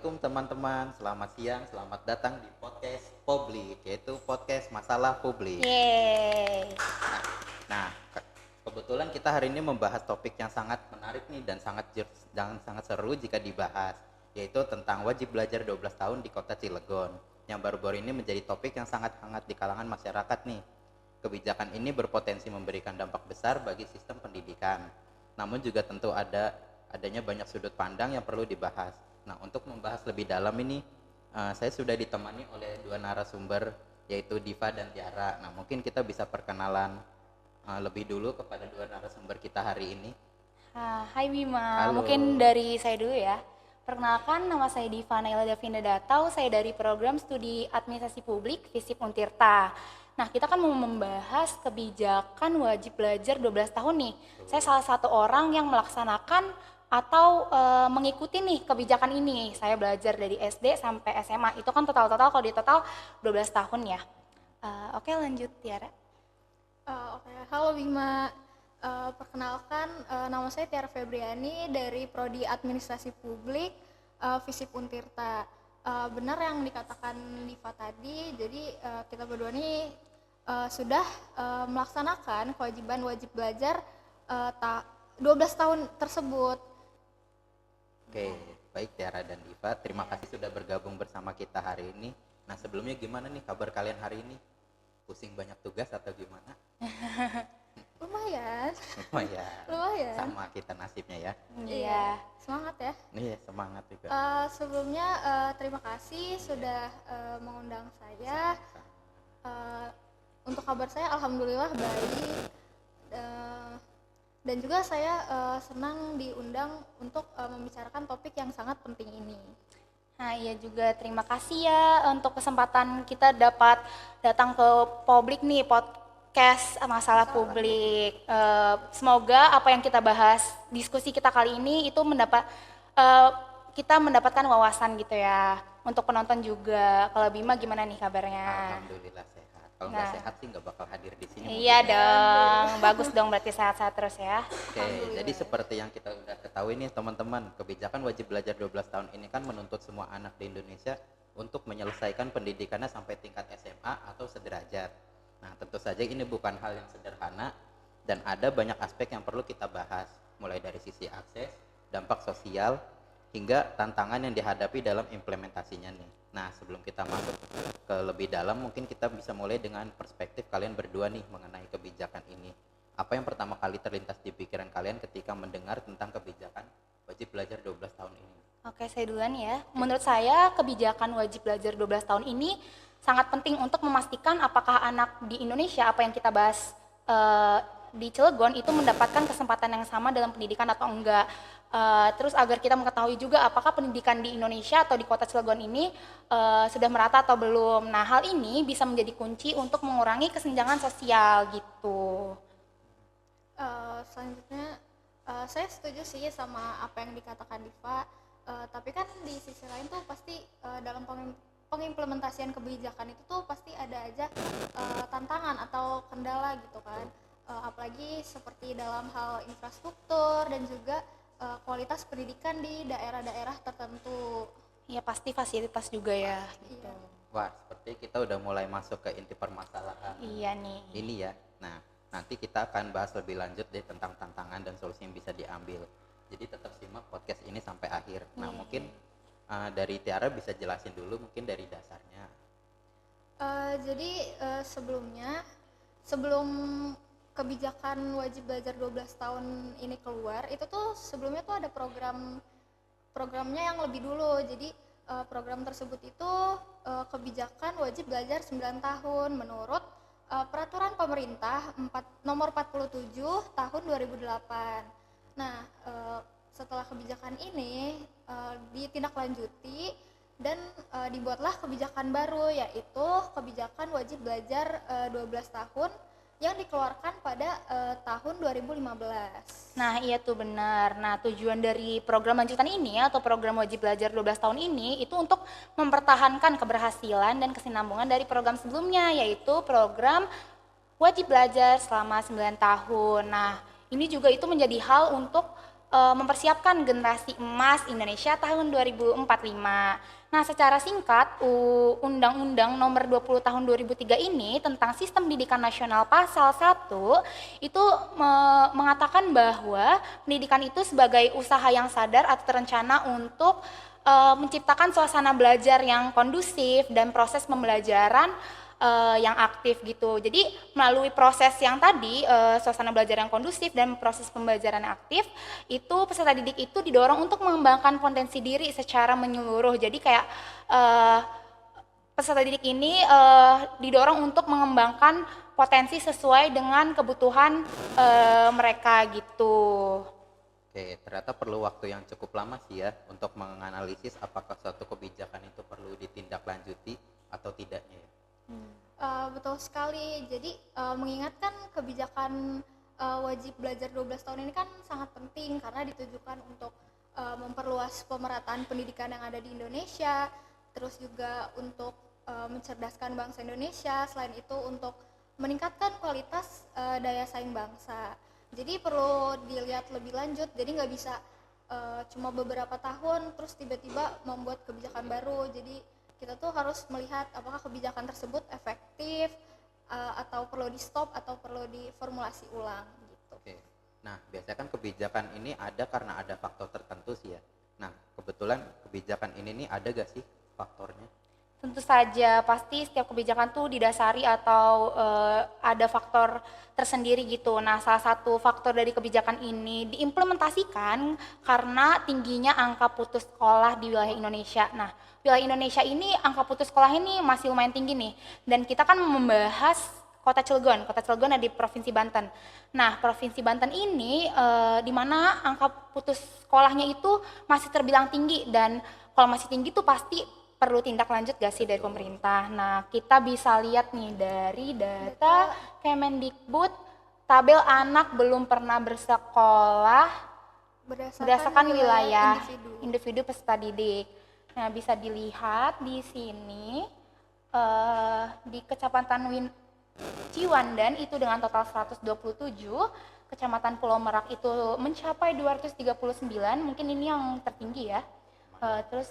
Assalamualaikum teman-teman, selamat siang, selamat datang di podcast publik, yaitu podcast masalah publik. Yeay. Nah, kebetulan kita hari ini membahas topik yang sangat menarik nih dan sangat seru jika dibahas, yaitu tentang wajib belajar 12 tahun di Kota Cilegon, yang baru-baru ini menjadi topik yang sangat hangat di kalangan masyarakat nih. Kebijakan ini berpotensi memberikan dampak besar bagi sistem pendidikan, namun juga tentu adanya banyak sudut pandang yang perlu dibahas. Nah, untuk membahas lebih dalam ini, saya sudah ditemani oleh dua narasumber, yaitu Diva dan Tiara. Nah, mungkin kita bisa perkenalan lebih dulu kepada dua narasumber kita hari ini. Hai Bima, Halo. mungkin dari saya dulu ya. Perkenalkan, nama saya Diva Naila Davinda Datau, saya dari program studi administrasi publik FISIP Untirta. Nah, kita kan mau membahas kebijakan wajib belajar 12 tahun nih. Saya salah satu orang yang melaksanakan atau mengikuti nih kebijakan ini. Saya belajar dari SD sampai SMA, itu kan total kalau di total 12 tahun ya. Oke, lanjut Tiara. Oke. Halo Bima, perkenalkan nama saya Tiara Febriani dari Prodi Administrasi Publik FISIP Untirta. Benar yang dikatakan Diva tadi, jadi kita berdua ini sudah melaksanakan kewajiban wajib belajar 12 tahun tersebut. Oke, baik Tiara dan Diva, terima kasih sudah bergabung bersama kita hari ini. Nah, sebelumnya gimana nih kabar kalian hari ini? Pusing banyak tugas atau gimana? Lumayan. Lumayan. Sama kita nasibnya ya. Iya. Semangat ya. Iya, semangat juga. Sebelumnya terima kasih sudah mengundang saya. Untuk kabar saya alhamdulillah baik. Dan juga saya senang diundang untuk membicarakan topik yang sangat penting ini. Nah, iya juga terima kasih ya untuk kesempatan kita dapat datang ke publik nih, podcast masalah publik. Semoga apa yang kita bahas, diskusi kita kali ini itu kita mendapatkan wawasan gitu ya. Untuk penonton juga. Kalau Bima gimana nih kabarnya? Alhamdulillah sehat. Kalau nggak sehat sih nggak bakal hadir di sini. Iya dong, bagus dong berarti sehat-sehat terus ya. Oke, jadi seperti yang kita udah ketahui nih teman-teman, kebijakan wajib belajar 12 tahun ini kan menuntut semua anak di Indonesia untuk menyelesaikan pendidikannya sampai tingkat SMA atau sederajat. Nah, tentu saja ini bukan hal yang sederhana dan ada banyak aspek yang perlu kita bahas, mulai dari sisi akses, dampak sosial, hingga tantangan yang dihadapi dalam implementasinya nih. Nah, sebelum kita masuk ke lebih dalam, mungkin kita bisa mulai dengan perspektif kalian berdua nih mengenai kebijakan ini. Apa yang pertama kali terlintas di pikiran kalian ketika mendengar tentang kebijakan wajib belajar 12 tahun ini? Oke, saya duluan ya. Menurut saya kebijakan wajib belajar 12 tahun ini sangat penting untuk memastikan apakah anak di Indonesia, apa yang kita bahas di Cilegon itu mendapatkan kesempatan yang sama dalam pendidikan atau enggak. Terus agar kita mengetahui juga apakah pendidikan di Indonesia atau di kota Cilegon ini sudah merata atau belum. Nah, hal ini bisa menjadi kunci untuk mengurangi kesenjangan sosial gitu. Selanjutnya saya setuju sih sama apa yang dikatakan Diva, tapi kan di sisi lain tuh pasti dalam pengimplementasian kebijakan itu tuh pasti ada aja tantangan atau kendala gitu kan. Apalagi seperti dalam hal infrastruktur dan juga kualitas pendidikan di daerah-daerah tertentu. Ya pasti fasilitas juga ya. Gitu. Iya. Wah, seperti kita udah mulai masuk ke inti permasalahan. Iya nih. Ini ya. Nah, nanti kita akan bahas lebih lanjut deh tentang tantangan dan solusi yang bisa diambil. Jadi tetap simak podcast ini sampai akhir. Nah, mungkin dari Tiara bisa jelasin dulu mungkin dari dasarnya. Jadi sebelum kebijakan wajib belajar 12 tahun ini keluar, itu tuh sebelumnya tuh ada programnya yang lebih dulu. Jadi program tersebut itu kebijakan wajib belajar 9 tahun menurut peraturan pemerintah nomor 47 tahun 2008. Nah, setelah kebijakan ini ditindaklanjuti dan dibuatlah kebijakan baru, yaitu kebijakan wajib belajar 12 tahun yang dikeluarkan pada tahun 2015. Nah, iya tuh benar. Nah, tujuan dari program lanjutan ini atau program wajib belajar 12 tahun ini itu untuk mempertahankan keberhasilan dan kesinambungan dari program sebelumnya, yaitu program wajib belajar selama 9 tahun. Nah, ini juga itu menjadi hal untuk mempersiapkan generasi emas Indonesia tahun 2045. Nah, secara singkat, Undang-Undang Nomor 20 Tahun 2003 ini tentang Sistem Pendidikan Nasional Pasal 1 itu mengatakan bahwa pendidikan itu sebagai usaha yang sadar atau terencana untuk menciptakan suasana belajar yang kondusif dan proses pembelajaran yang aktif gitu. Jadi melalui proses yang tadi, suasana belajar yang kondusif dan proses pembelajaran yang aktif, itu peserta didik itu didorong untuk mengembangkan potensi diri secara menyeluruh. Jadi kayak peserta didik ini didorong untuk mengembangkan potensi sesuai dengan kebutuhan mereka gitu. Oke, ternyata perlu waktu yang cukup lama sih ya untuk menganalisis apakah suatu kebijakan itu perlu ditindaklanjuti atau tidaknya ya. Betul sekali. Jadi mengingatkan kebijakan wajib belajar 12 tahun ini kan sangat penting karena ditujukan untuk memperluas pemerataan pendidikan yang ada di Indonesia, terus juga untuk mencerdaskan bangsa Indonesia, selain itu untuk meningkatkan kualitas daya saing bangsa. Jadi perlu dilihat lebih lanjut, jadi nggak bisa cuma beberapa tahun terus tiba-tiba membuat kebijakan baru. Jadi kita tuh harus melihat apakah kebijakan tersebut efektif atau perlu di stop atau perlu diformulasi ulang gitu. Oke. Nah, biasanya kan kebijakan ini ada karena ada faktor tertentu sih ya. Nah, kebetulan kebijakan ini nih ada gak sih faktornya? Tentu saja, pasti setiap kebijakan tuh didasari atau ada faktor tersendiri gitu. Nah, salah satu faktor dari kebijakan ini diimplementasikan karena tingginya angka putus sekolah di wilayah Indonesia. Nah, wilayah Indonesia ini angka putus sekolah ini masih lumayan tinggi nih. Dan kita kan membahas Kota Cilegon. Kota Cilegon ada di Provinsi Banten. Nah, Provinsi Banten ini di mana angka putus sekolahnya itu masih terbilang tinggi, dan kalau masih tinggi tuh pasti perlu tindak lanjut gak sih dari pemerintah. Nah, kita bisa lihat nih dari data Kemendikbud, tabel anak belum pernah bersekolah berdasarkan wilayah individu peserta didik. Nah, bisa dilihat di sini di Kecamatan Ciwandan itu dengan total 127, Kecamatan Pulau Merak itu mencapai 239, mungkin ini yang tertinggi ya. Terus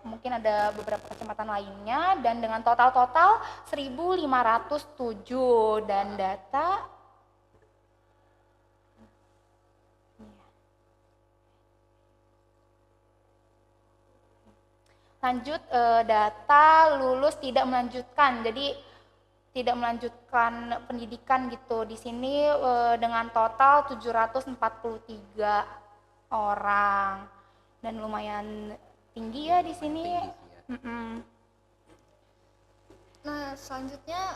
mungkin ada beberapa kecamatan lainnya, dan dengan total 1.507, dan data lanjut data lulus tidak melanjutkan, jadi tidak melanjutkan pendidikan gitu. Di sini dengan total 743 orang. Dan lumayan tinggi ya di sini. Ya. Nah, selanjutnya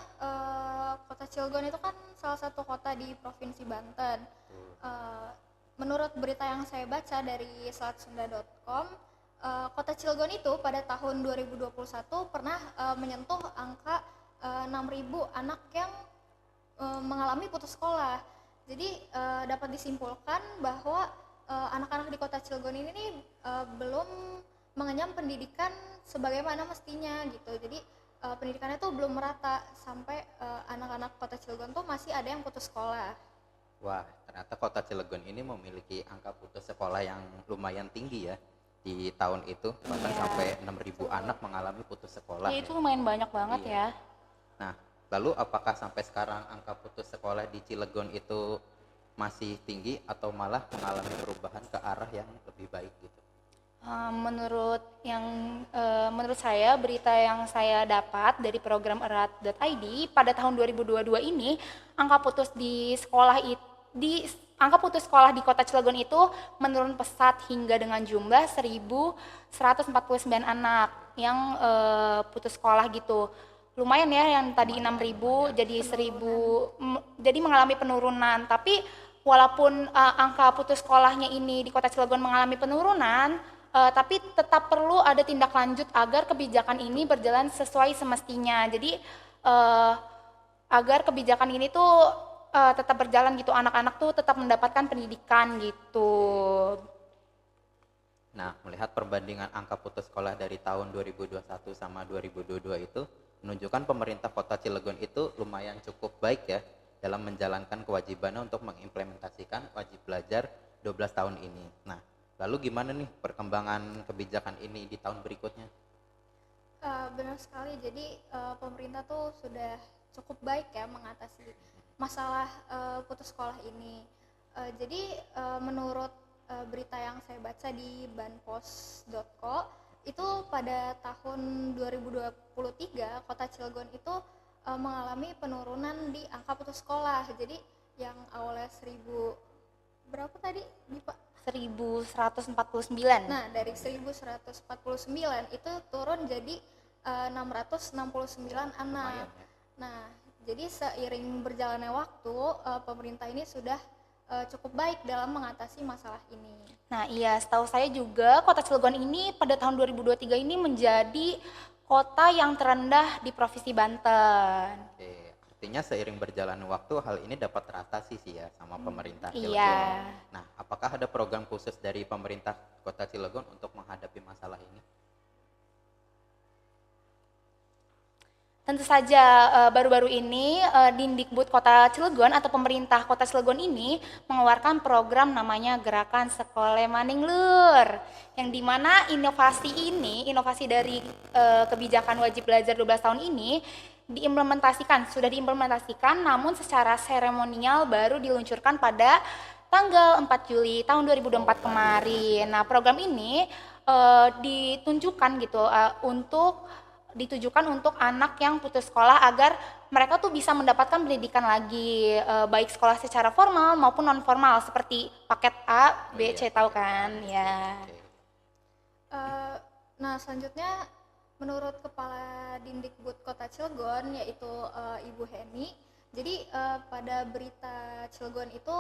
Kota Cilegon itu kan salah satu kota di Provinsi Banten. Menurut berita yang saya baca dari selatsunda.com, Kota Cilegon itu pada tahun 2021 pernah menyentuh angka 6.000 anak yang mengalami putus sekolah. Jadi dapat disimpulkan bahwa anak-anak di Kota Cilegon ini nih belum mengenyam pendidikan sebagaimana mestinya gitu. Jadi pendidikannya tuh belum merata, sampai anak-anak Kota Cilegon tuh masih ada yang putus sekolah. Wah, ternyata Kota Cilegon ini memiliki angka putus sekolah yang lumayan tinggi ya di tahun itu, bahkan sampai 6.000 anak mengalami putus sekolah. Ya, itu lumayan banyak banget ya. Nah, lalu apakah sampai sekarang angka putus sekolah di Cilegon itu masih tinggi atau malah mengalami perubahan ke arah yang lebih baik gitu? Menurut saya, berita yang saya dapat dari program erat.id pada tahun 2022 ini, angka putus sekolah di Kota Cilegon itu menurun pesat hingga dengan jumlah 1.149 anak yang putus sekolah gitu. Lumayan ya, yang tadi 6.000 jadi 1.000, jadi mengalami penurunan. Tapi walaupun angka putus sekolahnya ini di Kota Cilegon mengalami penurunan, tapi tetap perlu ada tindak lanjut agar kebijakan ini berjalan sesuai semestinya. Jadi agar kebijakan ini tuh tetap berjalan gitu, anak-anak tuh tetap mendapatkan pendidikan gitu. Nah, melihat perbandingan angka putus sekolah dari tahun 2021 sama 2022 itu menunjukkan pemerintah Kota Cilegon itu lumayan cukup baik ya dalam menjalankan kewajibannya untuk mengimplementasikan wajib belajar 12 tahun ini. Nah, lalu gimana nih perkembangan kebijakan ini di tahun berikutnya? Benar sekali. Jadi pemerintah tuh sudah cukup baik ya mengatasi masalah putus sekolah ini. Menurut berita yang saya baca di banpos.co itu pada tahun 2023 Kota Cilegon itu mengalami penurunan di angka putus sekolah. Jadi yang awalnya 1000 berapa tadi, Pak? 1149. Nah, dari 1149 itu turun jadi 669 anak. Lumayan ya. Nah, jadi seiring berjalannya waktu, pemerintah ini sudah cukup baik dalam mengatasi masalah ini. Nah iya, setahu saya juga Kota Cilegon ini pada tahun 2023 ini menjadi kota yang terendah di Provinsi Banten. Oke, artinya seiring berjalannya waktu hal ini dapat teratasi sih ya sama pemerintah Cilegon. Iya. Nah, apakah ada program khusus dari pemerintah Kota Cilegon untuk menghadapi masalah ini? Tentu saja baru-baru ini Dindikbud Kota Cilegon atau pemerintah Kota Cilegon ini mengeluarkan program namanya Gerakan Sekolah Maningluar, yang dimana inovasi dari kebijakan wajib belajar 12 tahun ini sudah diimplementasikan, namun secara seremonial baru diluncurkan pada tanggal 4 Juli tahun 2024 kemarin. Nah, program ini ditujukan untuk anak yang putus sekolah agar mereka tuh bisa mendapatkan pendidikan lagi, baik sekolah secara formal maupun non formal seperti paket A, B, C, tahu kan ya. Nah, selanjutnya menurut Kepala Dindikbud Kota Cilegon yaitu Ibu Heni, jadi pada berita Cilegon itu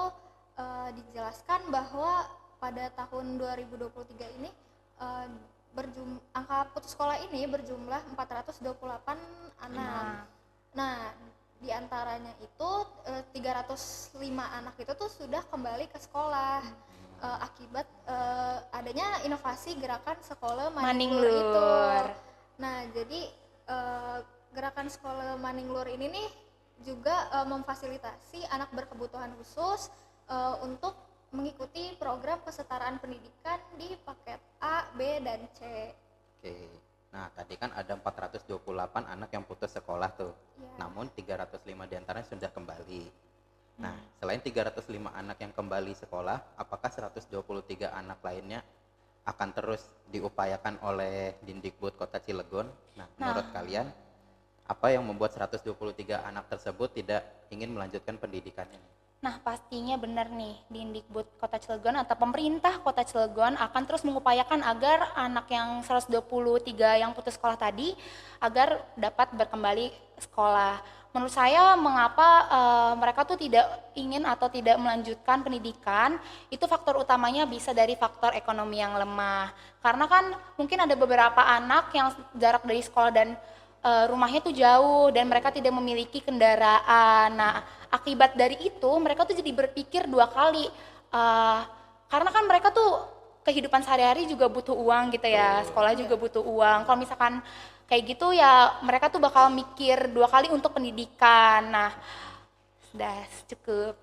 dijelaskan bahwa pada tahun 2023 ini angka putus sekolah ini berjumlah 428 anak. Nah, diantaranya itu 305 anak itu tuh sudah kembali ke sekolah akibat adanya inovasi gerakan sekolah Maningluar itu. Nah, jadi gerakan sekolah Maningluar ini nih juga memfasilitasi anak berkebutuhan khusus untuk mengikuti program kesetaraan pendidikan di paket A, B, dan C. Oke. Nah, tadi kan ada 428 anak yang putus sekolah tuh. Ya. Namun 305 diantaranya sudah kembali. Nah, selain 305 anak yang kembali sekolah, apakah 123 anak lainnya akan terus diupayakan oleh Dindikbud Kota Cilegon? Nah, menurut kalian, apa yang membuat 123 anak tersebut tidak ingin melanjutkan pendidikannya? Nah, pastinya benar nih, Dindikbud Kota Cilegon atau pemerintah Kota Cilegon akan terus mengupayakan agar anak yang 123 yang putus sekolah tadi agar dapat berkembali sekolah. Menurut saya mengapa mereka tuh tidak ingin atau tidak melanjutkan pendidikan, itu faktor utamanya bisa dari faktor ekonomi yang lemah. Karena kan mungkin ada beberapa anak yang jarak dari sekolah dan rumahnya tuh jauh dan mereka tidak memiliki kendaraan. Nah, akibat dari itu mereka tuh jadi berpikir dua kali, karena kan mereka tuh kehidupan sehari-hari juga butuh uang gitu ya, sekolah juga butuh uang. Kalau misalkan kayak gitu ya mereka tuh bakal mikir dua kali untuk pendidikan. Nah, sudah cukup.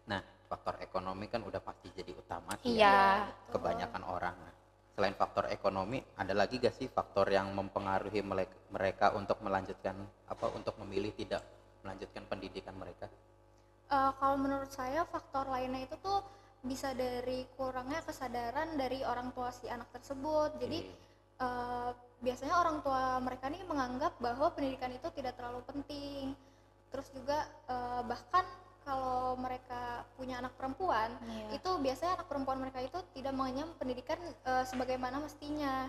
Nah, faktor ekonomi kan udah pasti jadi utama sih Iya. kebanyakan orang. Nah, selain faktor ekonomi, ada lagi gak sih faktor yang mempengaruhi mereka untuk untuk memilih tidak melanjutkan pendidikan mereka? Kalau menurut saya faktor lainnya itu tuh bisa dari kurangnya kesadaran dari orang tua si anak tersebut. Jadi biasanya orang tua mereka nih menganggap bahwa pendidikan itu tidak terlalu penting. Terus juga bahkan kalau mereka punya anak perempuan, itu biasanya anak perempuan mereka itu tidak mengenyam pendidikan sebagaimana mestinya.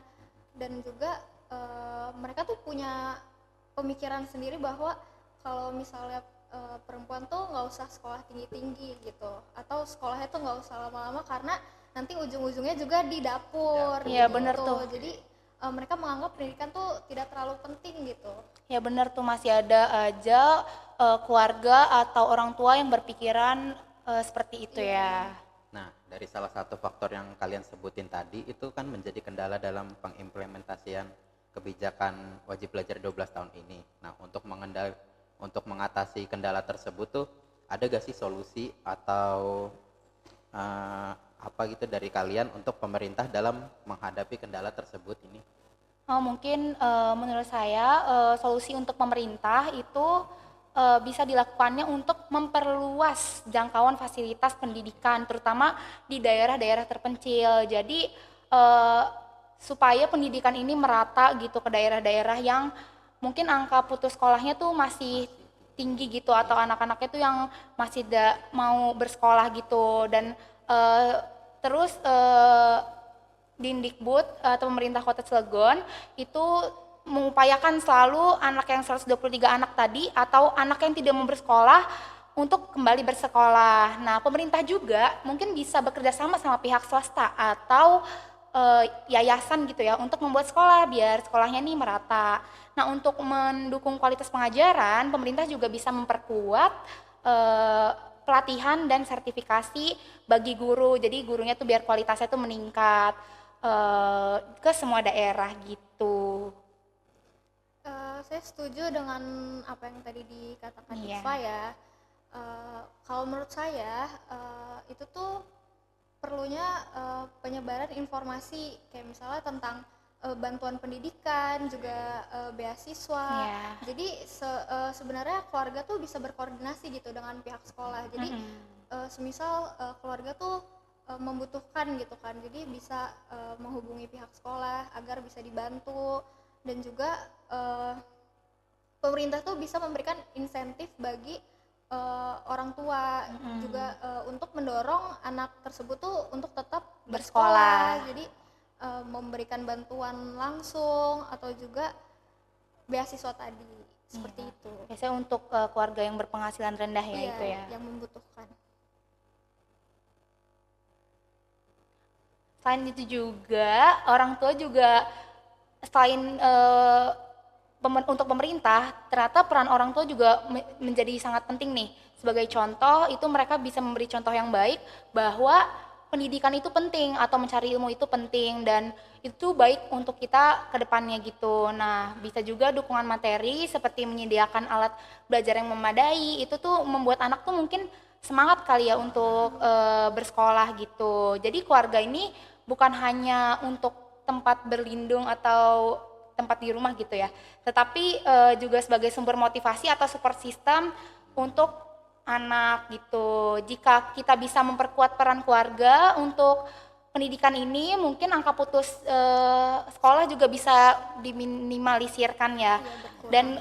Dan juga mereka tuh punya pemikiran sendiri bahwa kalau misalnya perempuan tuh nggak usah sekolah tinggi-tinggi gitu, atau sekolahnya tuh nggak usah lama-lama karena nanti ujung-ujungnya juga di dapur. Iya, gitu. bener tuh. Jadi mereka menganggap pendidikan tuh tidak terlalu penting gitu. Ya benar tuh, masih ada aja keluarga atau orang tua yang berpikiran seperti itu ya. Nah, dari salah satu faktor yang kalian sebutin tadi itu kan menjadi kendala dalam pengimplementasian kebijakan wajib belajar 12 tahun ini. Nah, untuk mengatasi kendala tersebut tuh ada gak sih solusi atau apa gitu dari kalian untuk pemerintah dalam menghadapi kendala tersebut ini? Mungkin menurut saya solusi untuk pemerintah itu bisa dilakukannya untuk memperluas jangkauan fasilitas pendidikan, terutama di daerah-daerah terpencil. Jadi eh, supaya pendidikan ini merata gitu ke daerah-daerah yang mungkin angka putus sekolahnya tuh masih tinggi gitu, atau anak-anaknya tuh yang masih tidak mau bersekolah gitu. Dan eh, terus Dindikbud atau pemerintah Kota Cilegon itu mengupayakan selalu anak yang 123 anak tadi atau anak yang tidak mau bersekolah untuk kembali bersekolah. Nah, pemerintah juga mungkin bisa bekerja sama sama pihak swasta atau yayasan gitu ya untuk membuat sekolah biar sekolahnya ini merata. Nah, untuk mendukung kualitas pengajaran, pemerintah juga bisa memperkuat pelatihan dan sertifikasi bagi guru. Jadi gurunya tuh biar kualitasnya tuh meningkat ke semua daerah gitu. Saya setuju dengan apa yang tadi dikatakan Iya. Iva ya. Kalau menurut saya itu tuh perlunya penyebaran informasi kayak misalnya tentang bantuan pendidikan, juga beasiswa. Iya. Jadi sebenarnya keluarga tuh bisa berkoordinasi gitu dengan pihak sekolah. Jadi semisal keluarga tuh membutuhkan gitu kan, jadi bisa menghubungi pihak sekolah agar bisa dibantu. Dan juga pemerintah tuh bisa memberikan insentif bagi orang tua juga untuk mendorong anak tersebut tuh untuk tetap bersekolah. Jadi memberikan bantuan langsung atau juga beasiswa tadi seperti itu. Biasanya untuk keluarga yang berpenghasilan rendah ya, Iya, itu ya. yang membutuhkan. Selain itu juga orang tua juga selain untuk pemerintah, ternyata peran orang tua juga menjadi sangat penting nih. Sebagai contoh, itu mereka bisa memberi contoh yang baik bahwa pendidikan itu penting atau mencari ilmu itu penting dan itu baik untuk kita ke depannya gitu. Nah, bisa juga dukungan materi seperti menyediakan alat belajar yang memadai, itu tuh membuat anak tuh mungkin semangat kali ya untuk bersekolah gitu. Jadi keluarga ini bukan hanya untuk tempat berlindung atau tempat di rumah gitu ya, tetapi juga sebagai sumber motivasi atau support system untuk anak gitu. Jika kita bisa memperkuat peran keluarga untuk pendidikan ini, mungkin angka putus sekolah juga bisa diminimalisirkan ya. Dan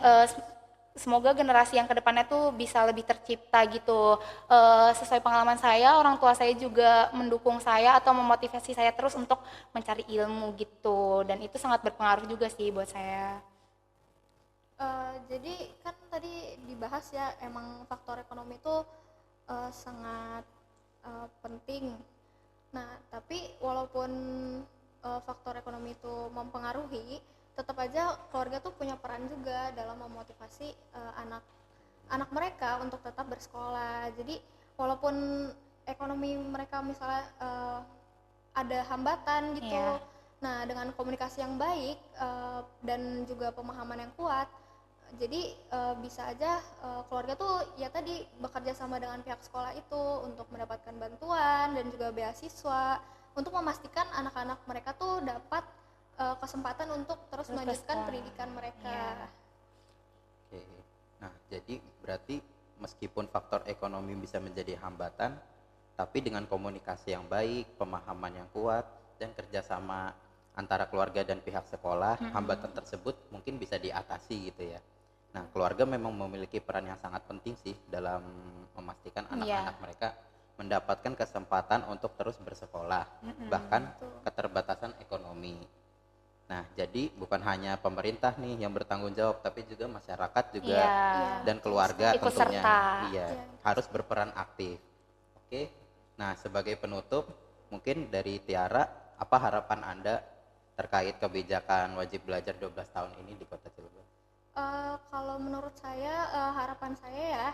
semoga generasi yang kedepannya tuh bisa lebih tercipta gitu. Sesuai pengalaman saya, orang tua saya juga mendukung saya atau memotivasi saya terus untuk mencari ilmu gitu. Dan itu sangat berpengaruh juga sih buat saya. Jadi kan tadi dibahas ya, emang faktor ekonomi itu sangat penting. Nah, tapi walaupun faktor ekonomi itu mempengaruhi, tetap aja keluarga tuh punya peran juga dalam memotivasi anak mereka untuk tetap bersekolah. Jadi walaupun ekonomi mereka misalnya ada hambatan gitu, nah dengan komunikasi yang baik dan juga pemahaman yang kuat, jadi bisa aja keluarga tuh ya tadi bekerja sama dengan pihak sekolah itu untuk mendapatkan bantuan dan juga beasiswa untuk memastikan anak-anak mereka tuh dapat kesempatan untuk terus melanjutkan pendidikan mereka. Oke. Nah, jadi berarti meskipun faktor ekonomi bisa menjadi hambatan, tapi dengan komunikasi yang baik, pemahaman yang kuat, dan kerjasama antara keluarga dan pihak sekolah, hambatan tersebut mungkin bisa diatasi gitu ya. Nah, keluarga memang memiliki peran yang sangat penting sih dalam memastikan anak-anak mereka mendapatkan kesempatan untuk terus bersekolah, bahkan keterbatasan ekonomi. Nah, jadi bukan hanya pemerintah nih yang bertanggung jawab, tapi juga masyarakat juga dan keluarga Ikut tentunya serta. harus berperan aktif. Oke. Nah, sebagai penutup, mungkin dari Tiara, apa harapan Anda terkait kebijakan wajib belajar 12 tahun ini di Kota Cilegon? Kalau menurut saya, harapan saya ya,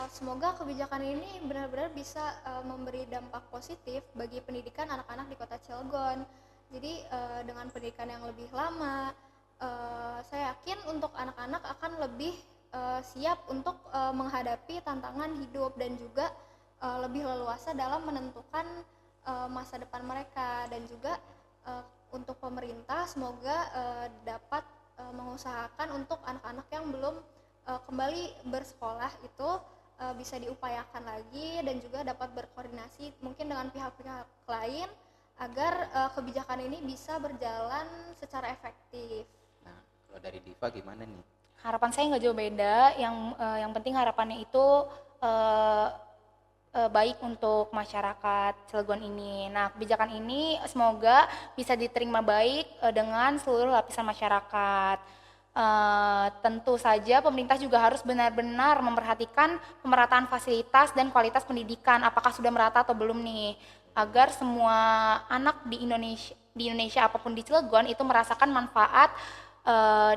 semoga kebijakan ini benar-benar bisa memberi dampak positif bagi pendidikan anak-anak di Kota Cilegon. Jadi dengan pendidikan yang lebih lama, saya yakin untuk anak-anak akan lebih siap untuk menghadapi tantangan hidup dan juga lebih leluasa dalam menentukan masa depan mereka. Dan juga untuk pemerintah semoga dapat mengusahakan untuk anak-anak yang belum kembali bersekolah itu bisa diupayakan lagi, dan juga dapat berkoordinasi mungkin dengan pihak-pihak lain agar kebijakan ini bisa berjalan secara efektif. Nah, kalau dari Diva gimana nih? Harapan saya nggak jauh beda. Yang penting harapannya itu baik untuk masyarakat Cilegon ini. Nah, kebijakan ini semoga bisa diterima baik dengan seluruh lapisan masyarakat. Tentu saja pemerintah juga harus benar-benar memperhatikan pemerataan fasilitas dan kualitas pendidikan, apakah sudah merata atau belum nih, agar semua anak di Indonesia apapun di Cilegon itu merasakan manfaat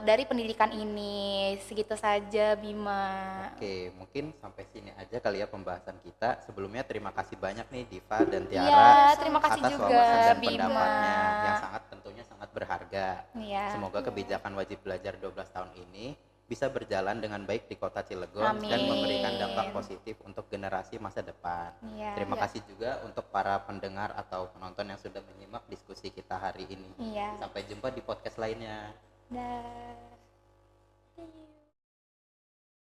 dari pendidikan ini. Segitu saja, Bima. Oke, mungkin sampai sini aja kali ya pembahasan kita. Sebelumnya terima kasih banyak nih Diva dan Iya, Tiara terima kasih atas juga, wawasan dan Bima. pendapatnya yang tentunya sangat berharga. Iya. Semoga kebijakan wajib belajar 12 tahun ini bisa berjalan dengan baik di Kota Cilegon Amin. dan memberikan dampak positif untuk generasi masa depan. Iya. Terima kasih juga untuk para pendengar atau penonton yang sudah menyimak diskusi kita hari ini. Iya. Sampai jumpa di podcast lainnya. Dah.